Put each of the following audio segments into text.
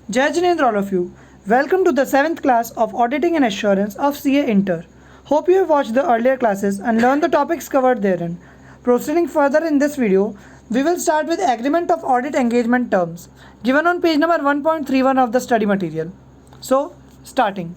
Jai Jinendra, all of you. Welcome to the 7th class of Auditing and Assurance of CA Inter. Hope you have watched the earlier classes and learned the topics covered therein. Proceeding further in this video, we will start with Agreement of Audit Engagement Terms, given on page number 1.31 of the study material. So, starting.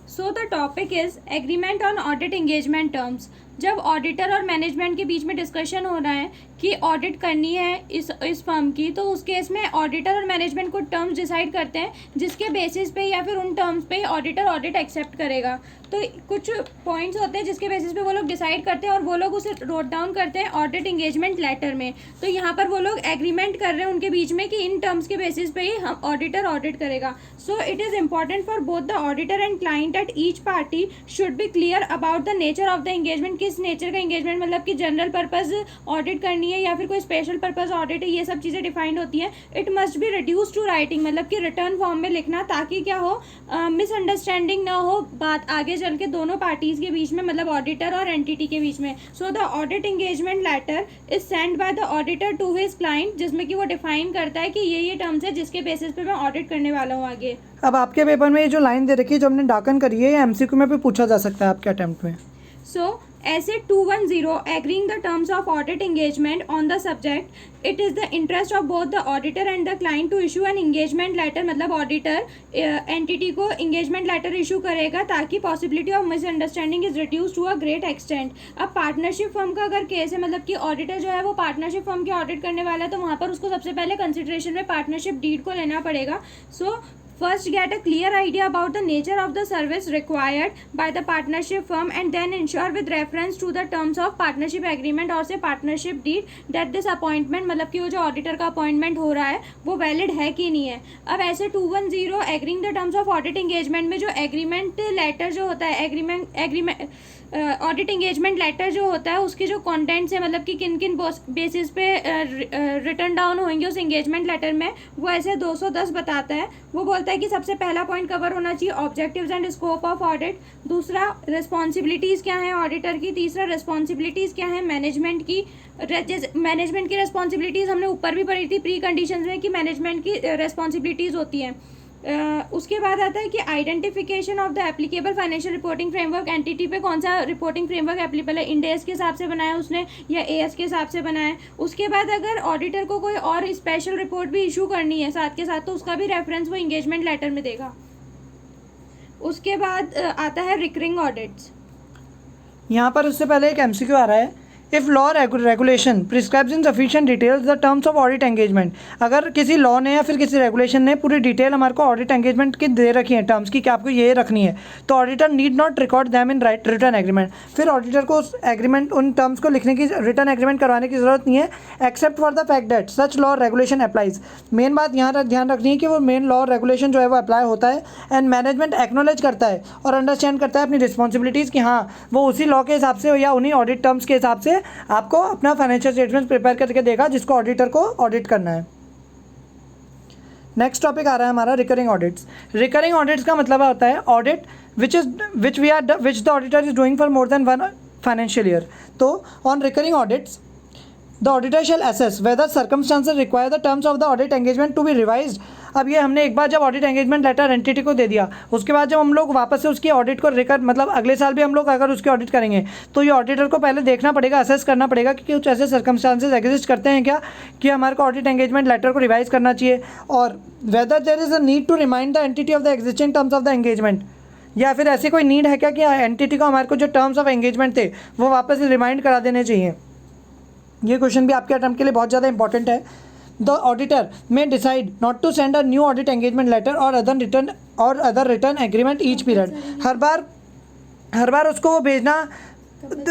So the topic is Agreement on Audit Engagement Terms. जब auditor और management के बीच में discussion हो रहा है कि audit करनी है इस फर्म की, तो उस केस में ऑडिटर और मैनेजमेंट को टर्म्स डिसाइड करते हैं जिसके बेसिस पे या फिर उन टर्म्स पे ऑडिटर ऑडिट एक्सेप्ट करेगा. तो कुछ पॉइंट्स होते हैं जिसके बेसिस पे वो लोग डिसाइड करते हैं और वो लोग उसे नोट डाउन करते हैं ऑडिट इंगेजमेंट लेटर में. तो यहाँ पर वो लोग एग्रीमेंट कर रहे हैं उनके बीच में कि इन टर्म्स के बेसिस पे ही हम ऑडिटर ऑडिट करेगा. So it is important for both the auditor and client at each party should be clear about the nature of the engagement. किस नेचर का एंगेजमेंट, मतलब कि जनरल पर्पज ऑडिट करनी है या फिर कोई स्पेशल पर्पज ऑडिट है, ये सब चीज़ें डिफाइंड होती हैं. It must be reduce to writing, मतलब कि रिटर्न फॉर्म में लिखना, ताकि क्या हो, मिसअंडरस्टैंडिंग ना हो बात आगे चल के दोनों पार्टीज के बीच में, मतलब ऑडिटर और एंटिटी के बीच में. So the audit engagement letter is send by the auditor to his client, जिसमें कि वो डिफाइन करता है कि ये टर्म्स है जिसके बेसिस पे मैं ऑडिट करने वाला हूँ आगे. अब आपके पेपर में ये जो लाइन दे रखी है जो हमने डाकन करी है, एमसीक्यू में भी पूछा जा सकता है आपके अटेम्प्ट में. So, Essay 210 agreeing the terms of audit engagement on the subject. It is the interest of both the auditor and the client to issue an engagement letter. मतलब auditor entity को engagement letter issue करेगा ताकि possibility of misunderstanding is reduced to a great extent. अब partnership firm का अगर case है, मतलब कि auditor जो है वो partnership firm की audit करने वाला है, तो वहाँ पर उसको सबसे पहले consideration में partnership deed को लेना पड़ेगा. So first get a clear idea about the nature of the service required by the partnership firm and then ensure with reference to the terms of partnership agreement और से partnership deed that this appointment, मतलब कि वो जो auditor का appointment हो रहा है वो valid है कि नहीं है. अब ऐसे 210 agreeing the terms of audit engagement में जो agreement letter जो होता है, ऑडिट इंगेजमेंट लेटर जो होता है उसके जो कंटेंट्स है, मतलब कि किन किन बेसिस पे रिटर्न डाउन होंगे उस इंगेजमेंट लेटर में, वो ऐसे 210 बताता है. वो बोलता है कि सबसे पहला पॉइंट कवर होना चाहिए objectives and scope of audit. दूसरा, रिस्पॉन्सिबिलिटीज़ क्या है ऑडिटर की. तीसरा, रिस्पॉन्सिबिलिटीज़ क्या है मैनेजमेंट की. मैनेजमेंट की रिस्पॉन्सिबिलिटीज़ हमने ऊपर भी पढ़ी थी प्री कंडीशन में कि मैनेजमेंट की रिस्पॉन्सिबिलिटीज़ होती हैं. उसके बाद आता है कि identification of the applicable financial reporting framework. Entity पे कौन सा रिपोर्टिंग फ्रेमवर्क एप्लीकेबल है, इंड एस के हिसाब से बनाया उसने या एएस के हिसाब से बनाया. उसके बाद अगर ऑडिटर को कोई और स्पेशल रिपोर्ट भी इशू करनी है साथ के साथ, तो उसका भी रेफरेंस वो इंगेजमेंट लेटर में देगा. उसके बाद आता है रिकरिंग ऑडिट्स. यहाँ पर उससे पहले एक एमसीक्यू आ रहा है. If law regulation prescribes in sufficient details the terms of audit engagement. अगर किसी लॉ ने या फिर किसी रेगुलेशन ने पूरी डिटेल हमारे को ऑडिट एंगेजमेंट की दे रखी है टर्म्स की कि आपको ये रखनी है, तो auditor need not record them in return agreement. फिर ऑडिटर को उस एग्रीमेंट उन टर्म्स को लिखने की रिटर्न एग्रीमेंट करवाने की जरूरत नहीं है, except for the fact that such law regulation applies. Main बात यहाँ ध्यान रखनी है कि वो मेन लॉ रेगुलेशन जो है वो अप्लाई होता है एंड मैनेजमेंट एक्नोलेज करता है और अंडरस्टैंड करता है अपनी रिस्पॉन्सिबिलिटीज़ कि हाँ वो उसी लॉ के हिसाब से या उन्हीं ऑडिट टर्म्स के हिसाब से आपको अपना फाइनेंशियल स्टेटमेंट प्रिपेयर करके देगा जिसको ऑडिटर को ऑडिट करना है. नेक्स्ट टॉपिक आ रहा है हमारा रिकरिंग ऑडिट्स. रिकरिंग ऑडिट्स का मतलब होता है audit which the auditor is doing for more than one financial year. तो on recurring audits the auditor shall assess whether circumstances require the terms of the audit engagement to be revised. अब ये हमने एक बार जब audit engagement letter entity को दे दिया, उसके बाद जब हम लोग वापस से उसकी ऑडिट को मतलब अगले साल भी हम लोग अगर उसकी ऑडिट करेंगे, तो ये ऑडिटर को पहले देखना पड़ेगा, असेस करना पड़ेगा कि कुछ ऐसे सर्कमस्टांसेस एग्जिस्ट करते हैं क्या कि हमारे को ऑडिट एंगेजमेंट लेटर को रिवाइज करना चाहिए, और whether there is a need to remind the entity of the existing terms of the engagement, या फिर ऐसी कोई नीड है क्या कि एंटिटी को हमारे को जो टर्म्स ऑफ एंगेजमेंट थे वो वापस रिमाइंड करा देने चाहिए. ये क्वेश्चन भी आपके अटेम्प्ट के लिए बहुत ज़्यादा इंपॉर्टेंट है. The auditor may decide not to send a new audit engagement letter or other written agreement each period. हर बार उसको वो भेजना,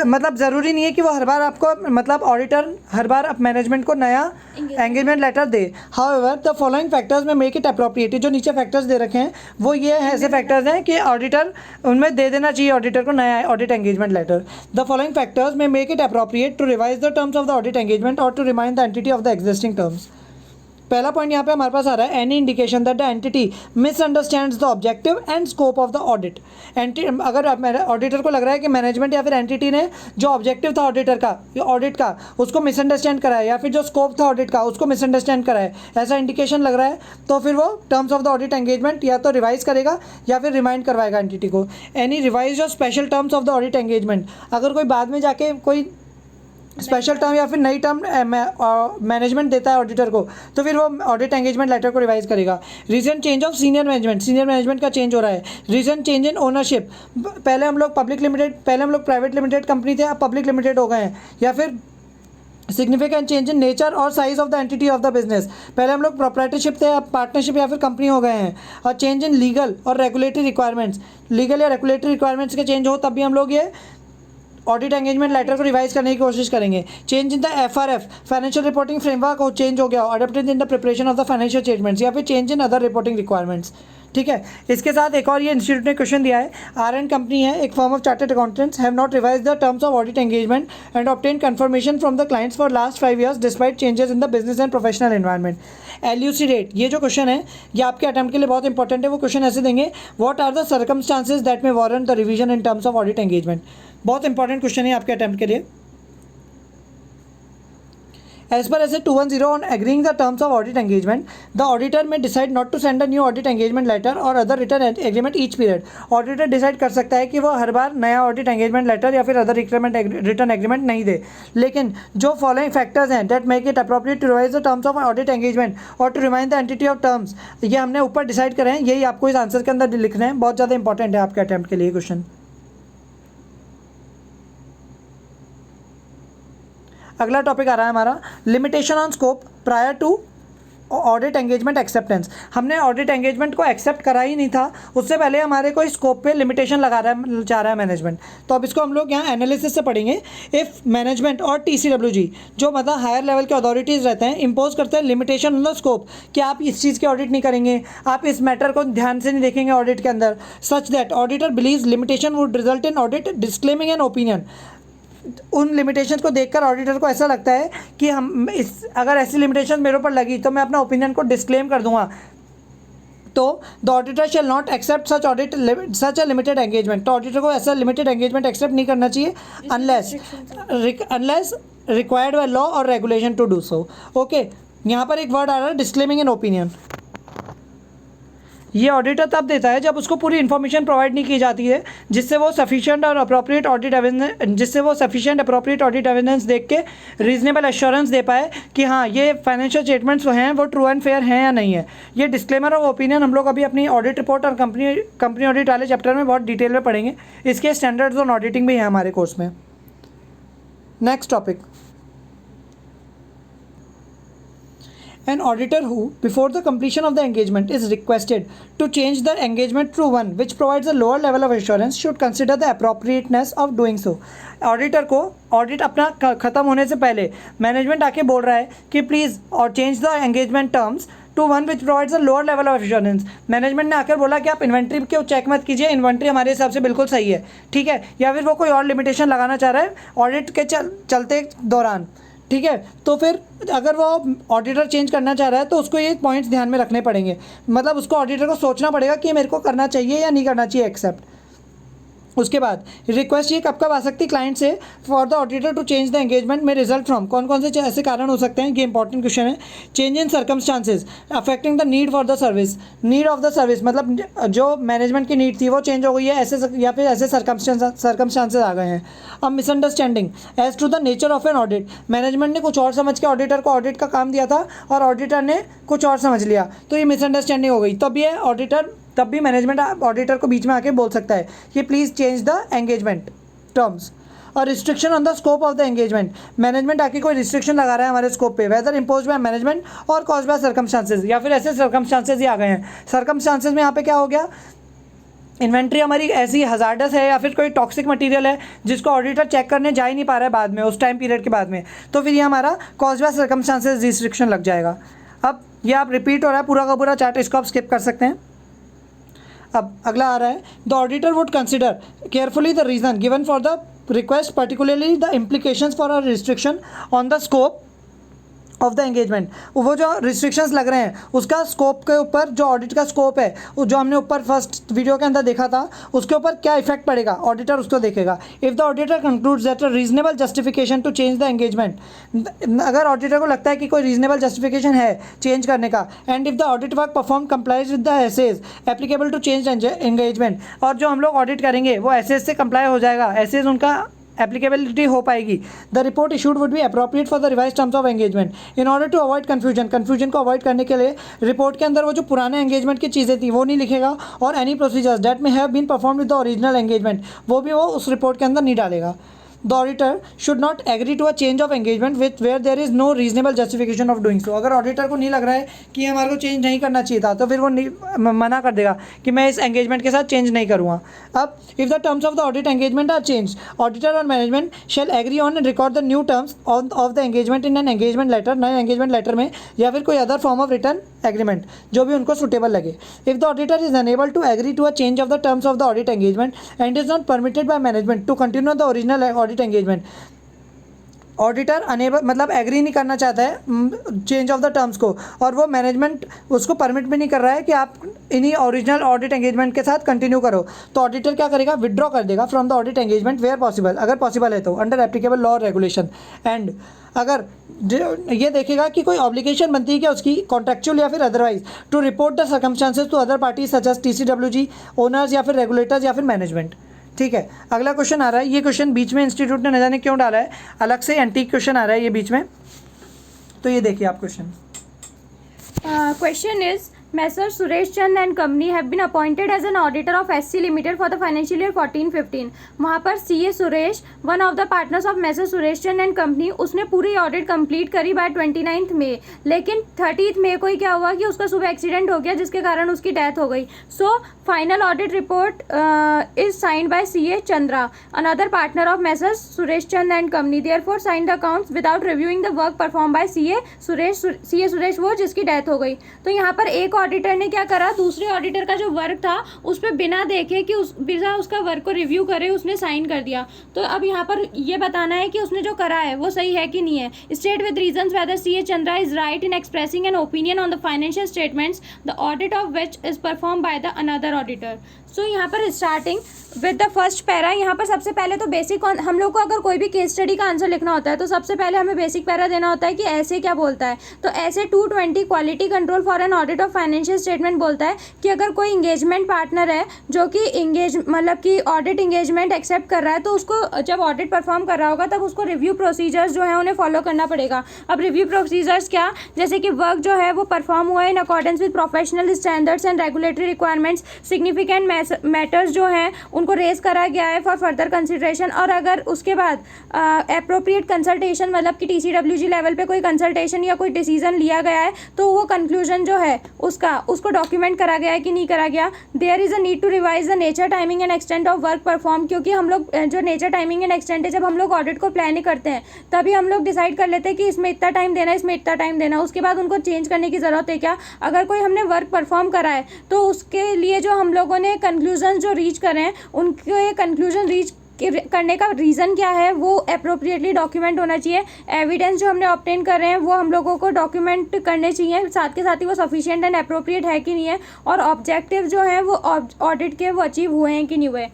मतलब ज़रूरी नहीं है कि वो हर बार आपको, मतलब ऑडिटर हर बार आप मैनेजमेंट को नया एंगेजमेंट लेटर दे. हाउएवर द फॉलोइंग फैक्टर्स में मेक इट अप्रोप्रिएट. जो नीचे फैक्टर्स दे रखे हैं वो ये ऐसे फैक्टर्स हैं कि ऑडिटर उनमें दे देना चाहिए ऑडिटर को नया audit engagement letter. The following factors में make it appropriate to revise the terms of the audit engagement और to remind the entity of the existing terms. पहला पॉइंट यहाँ पे हमारे पास आ रहा है, any indication that the entity misunderstands the objective and scope of the audit. अगर ऑडिटर को लग रहा है कि मैनेजमेंट या फिर एंटिटी ने जो ऑब्जेक्टिव था ऑडिटर का, ऑडिट का, उसको मिसअंडरस्टैंड करा है, या फिर जो स्कोप था ऑडिट का उसको मिसअंडरस्टैंड करा है, ऐसा इंडिकेशन लग रहा है, तो फिर वो terms of the audit engagement या तो रिवाइज करेगा या फिर रिमाइंड करवाएगा एंटिटी को। एनी रिवाइज और special terms of the audit engagement, अगर कोई बाद में जाके कोई स्पेशल टर्म या फिर नई टर्म मैनेजमेंट देता है ऑडिटर को, तो फिर वो ऑडिट एंगेजमेंट लेटर को रिवाइज करेगा। Recent change of senior management का चेंज हो रहा है। रीसेंट चेंज इन ओनरशिप, पहले हम लोग प्राइवेट लिमिटेड कंपनी थे, अब पब्लिक लिमिटेड हो गए हैं। या फिर सिग्निफिकेंट चेंज इन नेचर और size of the entity of the business, पहले हम लोग प्रोप्राइटरशिप थे, अब पार्टनरशिप या फिर कंपनी हो गए हैं। और चेंज इन लीगल और रेगुलेटरी रिक्वायरमेंट्स, लीगल या रेगुलेटरी रिक्वायरमेंट्स के चेंज हो तब भी हम लोग ये ऑडिट एंगेजमेंट लेटर को रिवाइज करने की कोशिश करेंगे। Change in the FRF financial reporting framework हो चेंज हो गया, adopted in the preparation of the financial statements, या फिर change in other reporting requirements. ठीक है, इसके साथ एक और ये इंस्टीट्यूट ने क्वेश्चन दिया है, RN कंपनी है, एक firm of chartered accountants, have not revise the terms of audit engagement and obtain confirmation from the clients for last 5 years despite changes in the business and professional environment. Elucidate, ये जो question है ये आपके attempt के लिए बहुत important है। वो क्वेश्चन ऐसे देंगे, what are the circumstances that may warrant the revision in terms of audit engagement. बहुत इंपॉर्टेंट क्वेश्चन है आपके अटेम्प्ट के लिए। As per Essay 210 on agreeing the terms of audit engagement, the auditor may decide not to send a new audit engagement letter or other written agreement each period. Auditor decide कर सकता है कि वो हर बार नया audit engagement letter या फिर other written agreement नहीं दे, लेकिन जो following factors हैं that make it appropriate to revise the terms of audit engagement or to remind the entity of terms, ये हमने ऊपर डिसाइड करे हैं, यही आपको इस आंसर के अंदर लिखना है। बहुत ज़्यादा इंपॉर्टेंट है आपके अटेम्प्ट के लिए क्वेश्चन। अगला टॉपिक आ रहा है हमारा, limitation on scope prior to audit engagement acceptance. हमने ऑडिट एंगेजमेंट को एक्सेप्ट करा ही नहीं था, उससे पहले हमारे को स्कोप पे लिमिटेशन लगा चाह रहा है मैनेजमेंट। तो अब इसको हम लोग यहाँ एनालिसिस से पढ़ेंगे। इफ़ मैनेजमेंट और TCWG जो मतलब हायर लेवल के अथॉरिटीज़ रहते हैं, इम्पोज करते हैं लिमिटेशन ऑन द स्कोप कि आप इस चीज़ की ऑडिट नहीं करेंगे, आप इस मैटर को ध्यान से नहीं देखेंगे ऑडिट के अंदर, such that auditor believes limitation would result in audit disclaiming an opinion. उन लिमिटेशंस को देखकर ऑडिटर को ऐसा लगता है कि अगर ऐसी लिमिटेशन मेरे ऊपर लगी तो मैं अपना ओपिनियन को डिस्क्लेम कर दूंगा, तो the auditor shall not accept such a limited engagement. तो ऑडिटर को ऐसा लिमिटेड एंगेजमेंट एक्सेप्ट नहीं करना चाहिए अनलेस रिक्वायर्ड बाय लॉ और regulation to do so. Okay, यहाँ पर एक वर्ड आ रहा है डिस्क्लेमिंग एन ओपिनियन। ये ऑडिटर तब देता है जब उसको पूरी इन्फॉर्मेशन प्रोवाइड नहीं की जाती है, जिससे वो सफिशिएंट अप्रोप्रिएट ऑडिट एविडेंस देख के रीजनेबल एश्योरेंस दे पाए कि हाँ ये फाइनेंशियल स्टेटमेंट्स हैं वो ट्रू एंड फेयर हैं या नहीं है। ये डिस्क्लेमर ऑफ ओपिनियन हम लोग अभी अपनी ऑडिट रिपोर्ट और कंपनी ऑडिट वाले चैप्टर में बहुत डिटेल में पढ़ेंगे। इसके स्टैंडर्ड्स ऑन ऑडिटिंग भी हैं हमारे कोर्स में। Next topic, an auditor who, before the completion of the engagement, is requested to change the engagement to one which provides a lower level of assurance should consider the appropriateness of doing so. Auditor को audit अपना ख़त्म होने से पहले management आके बोल रहा है कि प्लीज़ और change the engagement terms to one which provides a lower level of assurance. Management ने आकर बोला कि आप इन्वेंट्री को चेक मत कीजिए, इन्वेंट्री हमारे हिसाब से बिल्कुल सही है, ठीक है, या फिर वो कोई और लिमिटेशन लगाना चाह रहा है ऑडिट के चलते दौरान, ठीक है। तो फिर अगर वो ऑडिटर चेंज करना चाह रहा है तो उसको ये पॉइंट्स ध्यान में रखने पड़ेंगे, मतलब उसको ऑडिटर को सोचना पड़ेगा कि मेरे को करना चाहिए या नहीं करना चाहिए एक्सेप्ट। उसके बाद रिक्वेस्ट ये कब कब आ सकती है क्लाइंट से for the auditor to change the engagement may result from, कौन कौन से ऐसे कारण हो सकते हैं, ये इंपॉर्टेंट क्वेश्चन है। Change in circumstances affecting the need for the service, need of the service मतलब जो मैनेजमेंट की नीड थी वो चेंज हो गई है ऐसे, या फिर ऐसे सर्कमस्टांसेस आ गए हैं। अब misunderstanding as to the nature of an audit, management ने कुछ और समझ के ऑडिटर को ऑडिट का काम दिया था और ऑडिटर ने कुछ और समझ लिया, तो ये मिसअंडरस्टैंडिंग हो गई। तब भी मैनेजमेंट ऑडिटर को बीच में आके बोल सकता है कि please change the engagement terms. और restriction on the scope of the engagement, management आके कोई रिस्ट्रिक्शन लगा रहा है हमारे स्कोप पे, वेदर इम्पोज बाय मैनेजमेंट और कॉज बाय सर्कमस्टांसेस, या फिर ऐसे सर्कमस्टांसेस ही आ गए हैं। सर्कमस्टांसेस में यहाँ पे क्या हो गया, इन्वेंट्री हमारी ऐसी हजार्डस है या फिर कोई टॉक्सिक मटेरियल है जिसको ऑडिटर चेक करने जा ही नहीं पा रहा है बाद में, उस टाइम पीरियड के बाद में, तो फिर ये हमारा कॉज बाय सर्कमस्टांसेस रिस्ट्रिक्शन लग जाएगा। अब ये आप रिपीट हो रहा है पूरा का पूरा चार्ट, इसको आप स्किप कर सकते हैं। अब अगला आ रहा है, the auditor would consider carefully the reason given for the request, particularly the implications for a restriction on the scope of the engagement, वो जो रिस्ट्रिक्शंस लग रहे हैं उसका स्कोप के ऊपर, जो ऑडिट का स्कोप है वो जो हमने ऊपर फर्स्ट वीडियो के अंदर देखा था, उसके ऊपर क्या इफेक्ट पड़ेगा ऑडिटर उसको देखेगा. If the auditor concludes that a reasonable justification to change the engagement, अगर ऑडिटर को लगता है कि कोई रीजनेबल जस्टिफिकेशन है चेंज करने का, and if the audit work perform complies with the SAs applicable to change engagement, और जो हम लोग ऑडिट करेंगे वो एसेज से कंप्लाई हो जाएगा, एसेज उनका एप्लीकेबिलिटी हो पाएगी, the report issued would be appropriate for the revised terms of engagement. In order to avoid confusion को अवॉइड करने के लिए रिपोर्ट के अंदर वो जो पुराने एंगेजमेंट की चीज़ें थी वो नहीं लिखेगा, और any procedures that may have been perform with the original engagement वो भी वो उस रिपोर्ट के अंदर नहीं डालेगा. The auditor should not agree to a change of engagement with where there is no reasonable justification of doing so. अगर auditor को नहीं लग रहा है कि हमारे को चेंज नहीं करना चाहिए था तो फिर वो मना कर देगा कि मैं इस एंगेजमेंट के साथ चेंज नहीं करूँगा. अब if the terms of the audit engagement are change, auditor और management shall agree on and record the new terms of the engagement in an engagement letter, नए एंगेजमेंट लेटर में, या फिर कोई other form of written agreement जो भी उनको suitable लगे. If the auditor is unable to agree to a change of the terms of the audit engagement and is not permitted by management to continue the original audit engagement, auditor unable मतलब agree नहीं करना चाहता है change of the terms को, और वो management उसको permit भी नहीं कर रहा है कि आप इन्हीं ओरिजिनल ऑडिट एंगेजमेंट के साथ कंटिन्यू करो, तो ऑडिटर क्या करेगा, विड्रॉ कर देगा from the audit engagement where possible, अगर पॉसिबल है तो अंडर एप्लीकेबल लॉ और रेगुलेशन. एंड अगर ये देखेगा कि कोई ऑब्लिगेशन बनती है क्या उसकी कॉन्ट्रेक्चुअल या फिर otherwise to report the circumstances to other parties such as TCWG, owners या फिर रेगुलेटर्स या फिर मैनेजमेंट. ठीक है, अगला क्वेश्चन आ रहा है, ये क्वेश्चन बीच में इंस्टीट्यूट ने न जाने क्यों डाला है, अलग से एंटीक क्वेश्चन आ रहा है ये बीच में, तो ये देखिए आप question. Question is, Messrs. Suresh Chand and company have been appointed as an auditor of SC Limited for the financial year 14-15. वहाँ पर CA Suresh, one of the partners of Messrs. Suresh Chand and company, उसने पूरी audit complete करी bye 29 मई, लेकिन 30 मई को ही क्या हुआ कि उसका सुबह एक्सीडेंट हो गया जिसके कारण उसकी डेथ हो गई. So final audit report is signed by CA Chandra, another partner of Messrs. Suresh Chand and company, therefore signed the accounts without reviewing the work performed by CA Suresh वो जिसकी डेथ हो गई. तो यहाँ पर एक ऑडिटर ने क्या करा, दूसरे ऑडिटर का जो वर्क था उस पर बिना देखे कि बिना उसका वर्क को रिव्यू करे उसने साइन कर दिया. तो अब यहाँ पर ये बताना है कि उसने जो करा है वो सही है कि नहीं है. State with reasons whether CA Chandra is right in expressing an opinion on the financial statements the audit of which is perform by the another auditor. So यहाँ पर starting with the first para, यहाँ पर सबसे पहले तो basic हम लोग को अगर कोई भी केस स्टडी का आंसर लिखना होता है तो सबसे पहले हमें बेसिक पैरा देना होता है कि ऐसे क्या बोलता है. तो ऐसे 220 quality control for an audit of financial statement बोलता है कि अगर कोई इंगेजमेंट पार्टनर है जो कि मतलब कि ऑडिट इंगेजमेंट एक्सेप्ट कर रहा है तो उसको जब ऑडिट परफॉर्म कर रहा होगा तब उसको रिव्यू प्रोसीजर्स जो है उन्हें फॉलो करना पड़ेगा. अब रिव्यू प्रोसीजर्स क्या, जैसे कि वर्क जो है वो परफॉर्म हुआ in accordance with professional standards and regulatory requirements, significant matters जो हैं उनको रेज करा गया है फॉर फर्दर कंसिडरेशन, और अगर उसके बाद एप्रोप्रिएट कंसल्टेशन मतलब कि TCWG लेवल पे कोई कंसल्टेशन या कोई डिसीजन लिया गया है तो वो कंक्लूजन जो है उसको डॉक्यूमेंट करा गया है कि नहीं करा गया. There is a need to revise the nature timing and extent of work perform, क्योंकि हम लोग जो नेचर टाइमिंग एंड एक्सटेंट है जब हम लोग ऑडिट को प्लान करते हैं तभी हम लोग डिसाइड कर लेते हैं कि इसमें इतना टाइम देना, इसमें इतना टाइम देना, उसके बाद उनको चेंज करने की ज़रूरत है क्या. अगर कोई हमने वर्क परफॉर्म करा है तो उसके लिए जो हम लोगों ने कंक्लूजन जो रीच करें उनके कंक्लूजन रीच करने का रीज़न क्या है वो अप्रोप्रिएटली डॉक्यूमेंट होना चाहिए. एविडेंस जो हमने ऑब्टेन कर रहे हैं वो हम लोगों को डॉक्यूमेंट करने चाहिए, साथ के साथ ही वो सफिशिएंट एंड अप्रोप्रिएट है कि नहीं है, और ऑब्जेक्टिव जो है वो ऑडिट के वो अचीव हुए हैं कि नहीं हुए.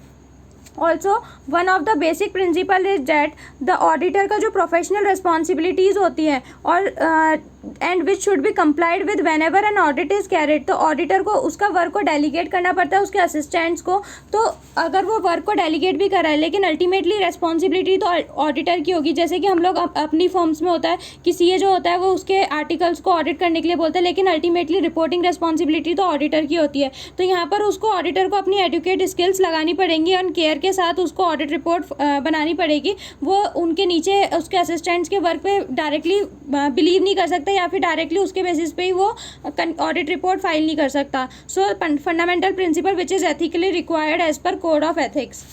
Also one of the basic principle is that the auditor का जो प्रोफेशनल रिस्पॉन्सिबिलिटीज़ होती है और and which should be complied with when ever an audit is carried, तो ऑडिटर को उसका वर्क को डेलीगेट करना पड़ता है उसके असिस्टेंट्स को. तो अगर वो वर्क को डेलीगेट भी करा है लेकिन अल्टीमेटली रिस्पॉन्सिबिलिटी तो ऑडिटर की होगी. जैसे कि हम लोग अपनी फॉर्म्स में होता है कि CA जो होता है वो उसके आर्टिकल्स को ऑडिट करने के लिए बोलते हैं, लेकिन अल्टीमेटली रिपोर्टिंग रिस्पॉन्सिबिलिटी तो ऑडिटर की होती है. तो यहाँ पर उसको ऑडिटर को अपनी एडुकेट स्किल्स लगानी पड़ेंगी और केयर के साथ उसको ऑडिट रिपोर्ट बनानी पड़ेगी. वो उनके नीचे उसके असिस्टेंट्स के वर्क पे डायरेक्टली बिलीव नहीं कर सकता या फिर डायरेक्टली उसके बेसिस पे ही वो ऑडिट रिपोर्ट फाइल नहीं कर सकता. So fundamental principle which is ethically required as per code of ethics.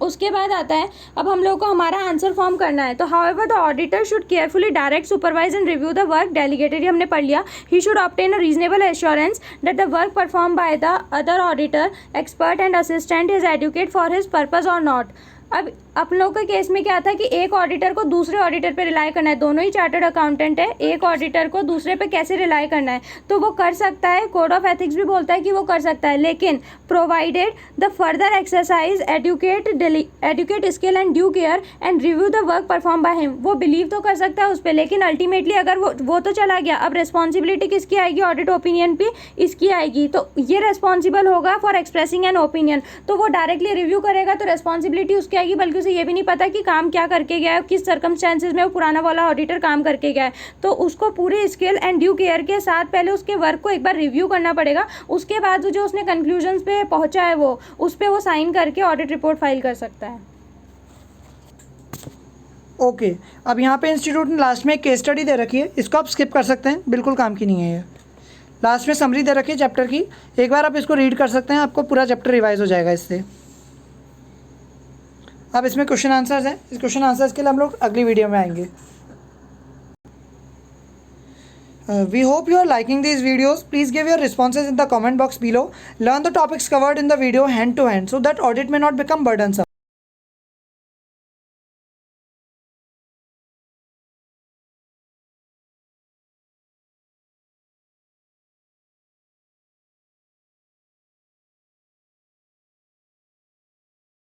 उसके बाद आता है अब हम लोग को हमारा आंसर फॉर्म करना है. तो however the auditor should carefully direct, supervise and review the work delegated, हमने पढ़ लिया. He should obtain a reasonable assurance that the work perform by the other auditor, expert and assistant is adequate for his purpose और not. अब अपन लोग के case में क्या था कि एक ऑडिटर को दूसरे ऑडिटर पे रिलाई करना है, दोनों ही चार्टर्ड अकाउंटेंट है, एक ऑडिटर को दूसरे पे कैसे रिलाई करना है, तो वो कर सकता है, कोड ऑफ एथिक्स भी बोलता है कि वो कर सकता है, लेकिन provided the further exercise adequate skill and due care and review the work perform by him. वो बिलीव तो कर सकता है उस पर, लेकिन अल्टीमेटली अगर वो तो चला गया, अब रिस्पॉन्सिबिलिटी किसकी आएगी, ऑडिट ओपिनियन पे इसकी आएगी। तो ये रिस्पॉन्सिबल होगा फॉर एक्सप्रेसिंग एन ओपिनियन, तो वो डायरेक्टली रिव्यू करेगा तो रिस्पॉन्सिबिलिटी उसकी आएगी, बल्कि उसे ये भी नहीं पता कि काम क्या करके गया है, किस सर्कमस्टेंसेज में वो पुराना वाला ऑडिटर काम करके गया है। तो उसको पूरे स्किल एंड ड्यू केयर के साथ पहले उसके वर्क को एक बार रिव्यू करना पड़ेगा, उसके बाद जो उसने कंक्लूजन्स पे पहुंचा है वो उस पर वो साइन करके ऑडिट रिपोर्ट फाइल कर सकता है। ओके अब यहाँ पे इंस्टीट्यूट ने लास्ट में एक केस स्टडी दे रखी है, इसको आप स्किप कर सकते हैं, बिल्कुल काम की नहीं है ये। लास्ट में समरी दे रखी है चैप्टर की, एक बार आप इसको रीड कर सकते हैं, आपको पूरा चैप्टर रिवाइज हो जाएगा इससे। अब इसमें क्वेश्चन आंसर्स हैं, इस क्वेश्चन आंसर्स के लिए हम लोग अगली वीडियो में आएंगे। We hope you are liking these videos. Please give your responses in the comment box below. Learn the topics covered in the video hand to hand so that audit may not become burdensome.